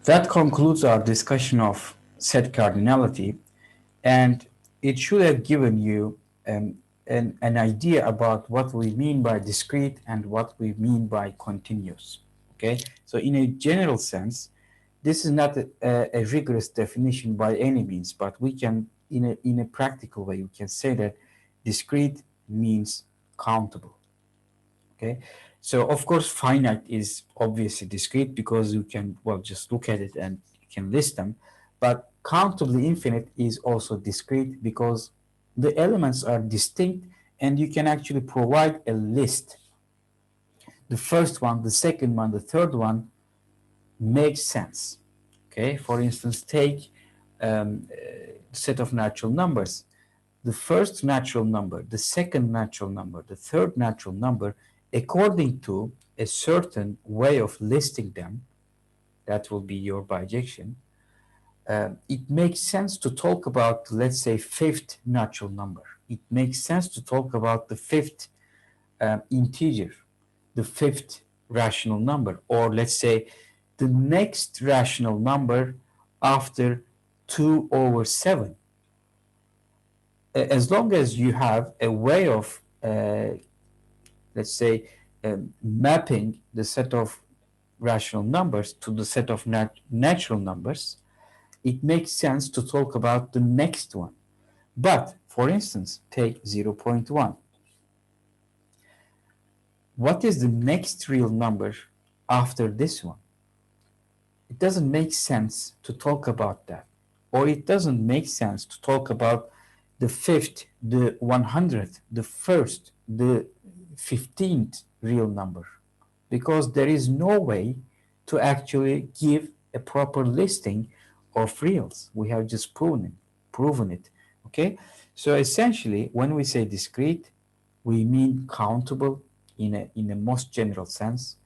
That concludes our discussion of set cardinality, and it should have given you an idea about what we mean by discrete and what we mean by continuous. Okay, so in a general sense, this is not a rigorous definition by any means, but we can, in a practical way, we can say that discrete means countable. Okay, so of course finite is obviously discrete because you can, well, just look at it and you can list them, but countably infinite is also discrete because the elements are distinct and you can actually provide a list. The first one, the second one, the third one makes sense. Okay, for instance, take set of natural numbers. The first natural number, the second natural number, the third natural number, according to a certain way of listing them, that will be your bijection, it makes sense to talk about, let's say, fifth natural number. It makes sense to talk about the fifth integer, the fifth rational number, or let's say the next rational number after 2 over 7. As long as you have a way of, let's say, mapping the set of rational numbers to the set of natural numbers, it makes sense to talk about the next one. But, for instance, take 0.1. What is the next real number after this one? It doesn't make sense to talk about that. Or it doesn't make sense to talk about the fifth, the 100th, the first, the 15th real number, because there is no way to actually give a proper listing of reals. We have just proven it. Okay, so essentially, when we say discrete, we mean countable in a most general sense,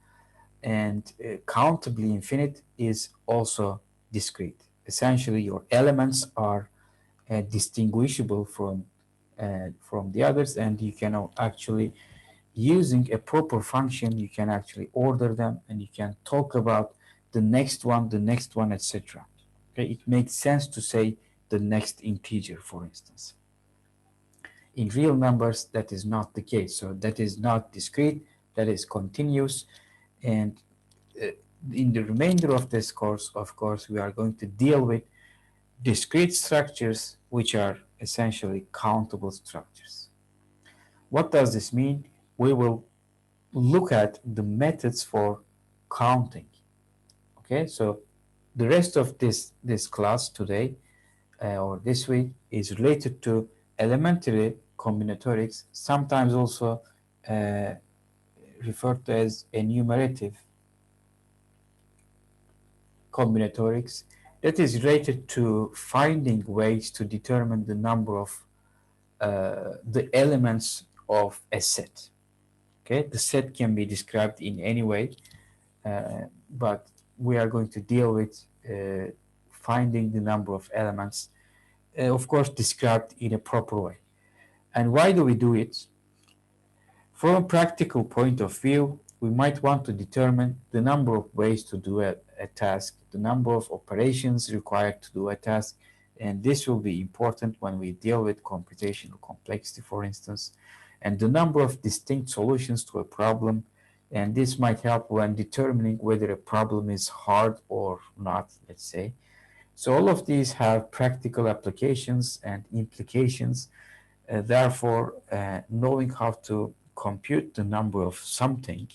and countably infinite is also discrete. Essentially, your elements are distinguishable from the others, and you can actually, using a proper function, you can actually order them, and you can talk about the next one, etc. Okay, it makes sense to say the next integer, for instance. In real numbers, that is not the case. So that is not discrete, that is continuous. And uh, in the remainder of this course, of course, we are going to deal with discrete structures, which are essentially countable structures. What does this mean? We will look at the methods for counting. Okay, so the rest of this class today or this week is related to elementary combinatorics, sometimes also uh, referred to as enumerative combinatorics, that is related to finding ways to determine the number of the elements of a set. Okay, the set can be described in any way, but we are going to deal with finding the number of elements, of course, described in a proper way. And why do we do it? From a practical point of view, we might want to determine the number of ways to do a task, the number of operations required to do a task, and this will be important when we deal with computational complexity, for instance, and the number of distinct solutions to a problem, and this might help when determining whether a problem is hard or not, let's say. So all of these have practical applications and implications. Therefore, knowing how to compute the number of something,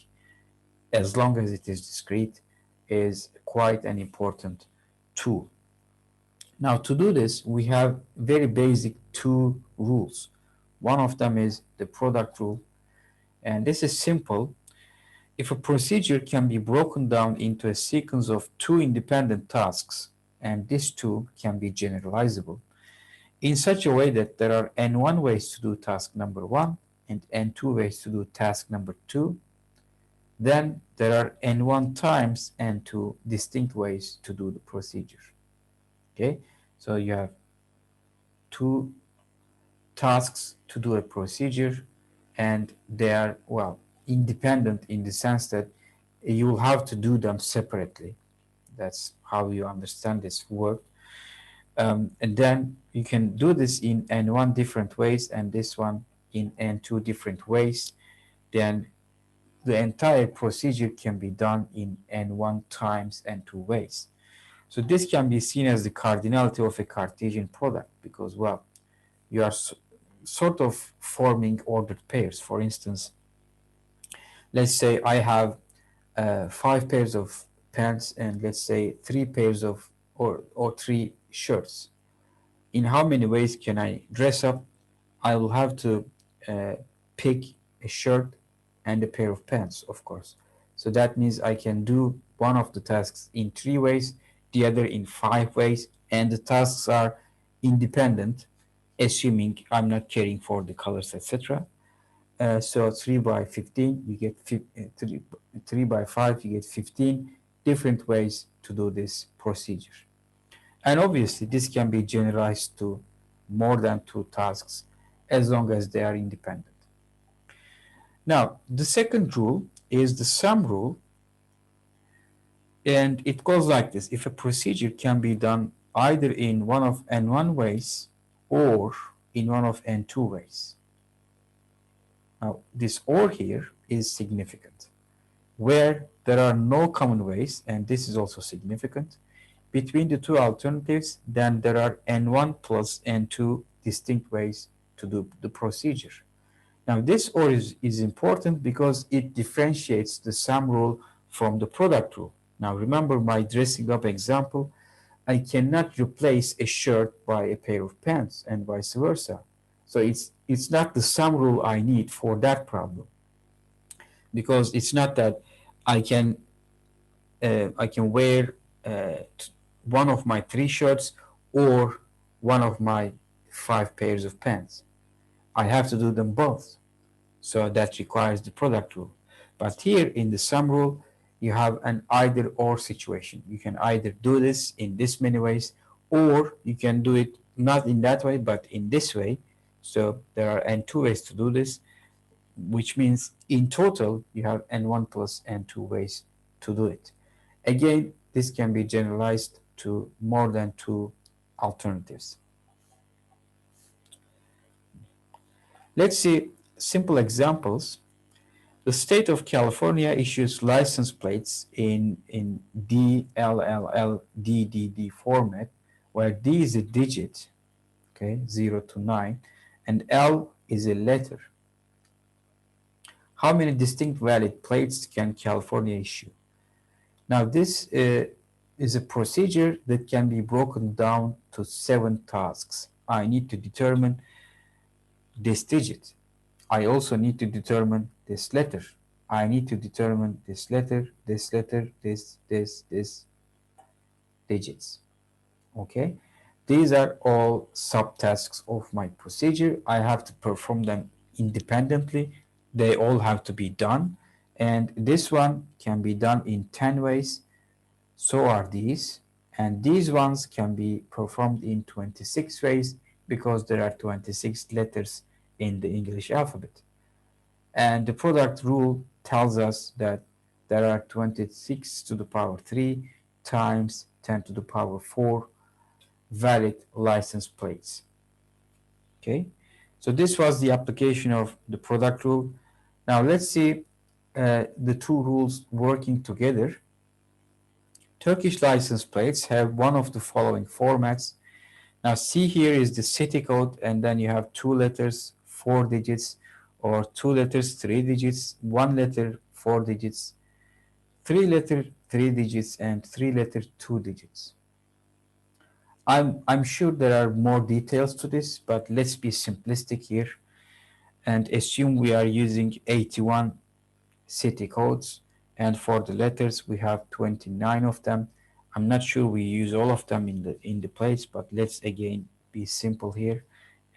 as long as it is discrete, is quite an important tool. Now, to do this, we have very basic two rules. One of them is the product rule, and this is simple. If a procedure can be broken down into a sequence of two independent tasks, and these two can be generalizable, in such a way that there are n1 ways to do task number 1 and n2 ways to do task number 2, then there are n1 times n2 distinct ways to do the procedure. Okay, so you have two tasks to do a procedure, and they are, well, independent in the sense that you will have to do them separately. That's how you understand this word. And then you can do this in N1 different ways and this one in N2 different ways. Then the entire procedure can be done in N1 times N2 ways. So this can be seen as the cardinality of a Cartesian product because, well, you are sort of forming ordered pairs. For instance, let's say I have 5 pairs of pants and let's say 3 pairs of or 3 shirts. In how many ways can I dress up? I will have to uh, pick a shirt and a pair of pants, of course. So that means I can do one of the tasks in 3 ways, the other in 5 ways, and the tasks are independent, assuming I'm not caring for the colors, etc. So 3 by 15, you get 3 by 5, you get 15 different ways to do this procedure. And obviously, this can be generalized to more than 2 tasks as long as they are independent. Now, the second rule is the sum rule, and it goes like this. If a procedure can be done either in one of N1 ways or in one of N2 ways. Now, this or here is significant. Where there are no common ways, and this is also significant, between the two alternatives, then there are N1 plus N2 distinct ways to do the procedure. Now, this or is important because it differentiates the sum rule from the product rule. Now, remember my dressing up example. I cannot replace a shirt by a pair of pants and vice versa. So it's not the sum rule I need for that problem, because it's not that I can wear one of my 3 shirts or one of my 5 pairs of pants. I have to do them both. So that requires the product rule. But here in the sum rule, you have an either or situation. You can either do this in this many ways, or you can do it not in that way, but in this way. So there are N2 ways to do this, which means in total, you have N1 plus N2 ways to do it. Again, this can be generalized to more than 2 alternatives. Let's see simple examples. The state of California issues license plates in DLLL DDD format, where D is a digit, okay, 0 to 9, and L is a letter. How many distinct valid plates can California issue? Now, this is a procedure that can be broken down to 7 tasks. I need to determine this digit. I also need to determine this letter. I need to determine this letter, this digits. Okay? These are all subtasks of my procedure. I have to perform them independently. They all have to be done. And this one can be done in 10 ways. So are these. And these ones can be performed in 26 ways because there are 26 letters in the English alphabet. And the product rule tells us that there are 26 to the power 3 times 10 to the power 4 valid license plates. Okay, so this was the application of the product rule. Now let's see the 2 rules working together. Turkish license plates have one of the following formats. Now see, here is the city code, and then you have 2 letters, 4 digits, or 2 letters, 3 digits, 1 letter, 4 digits, 3 letter, 3 digits, and 3 letter, 2 digits. I'm sure there are more details to this, but let's be simplistic here and assume we are using 81 city codes, and for the letters we have 29 of them. I'm not sure we use all of them in the place, but let's again be simple here.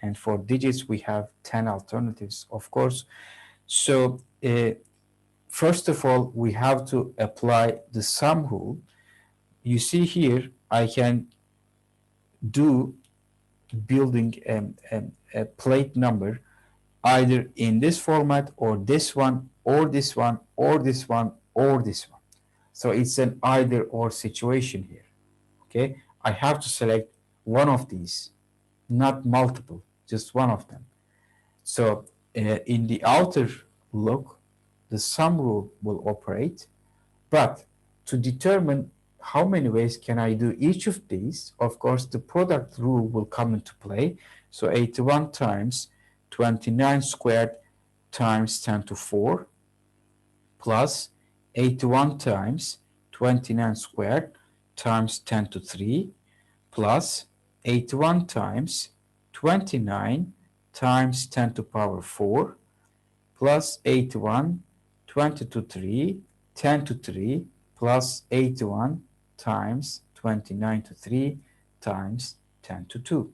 And for digits we have 10 alternatives, of course. So first of all, we have to apply the sum rule. You see here, I can do building a plate number either in this format or this one or this one or this one or this one. So it's an either or situation here. Okay, I have to select one of these, not multiple, just one of them. So in the outer look, the sum rule will operate, but to determine how many ways can I do each of these, of course, the product rule will come into play. So 81 times 29 squared times 10 to 4 plus 81 times 29 squared times 10 to 3 plus 81 times 29 times 10 to power 4 plus 81 20 to 3 10 to 3 plus 81 times 29 to 3 times 10 to 2.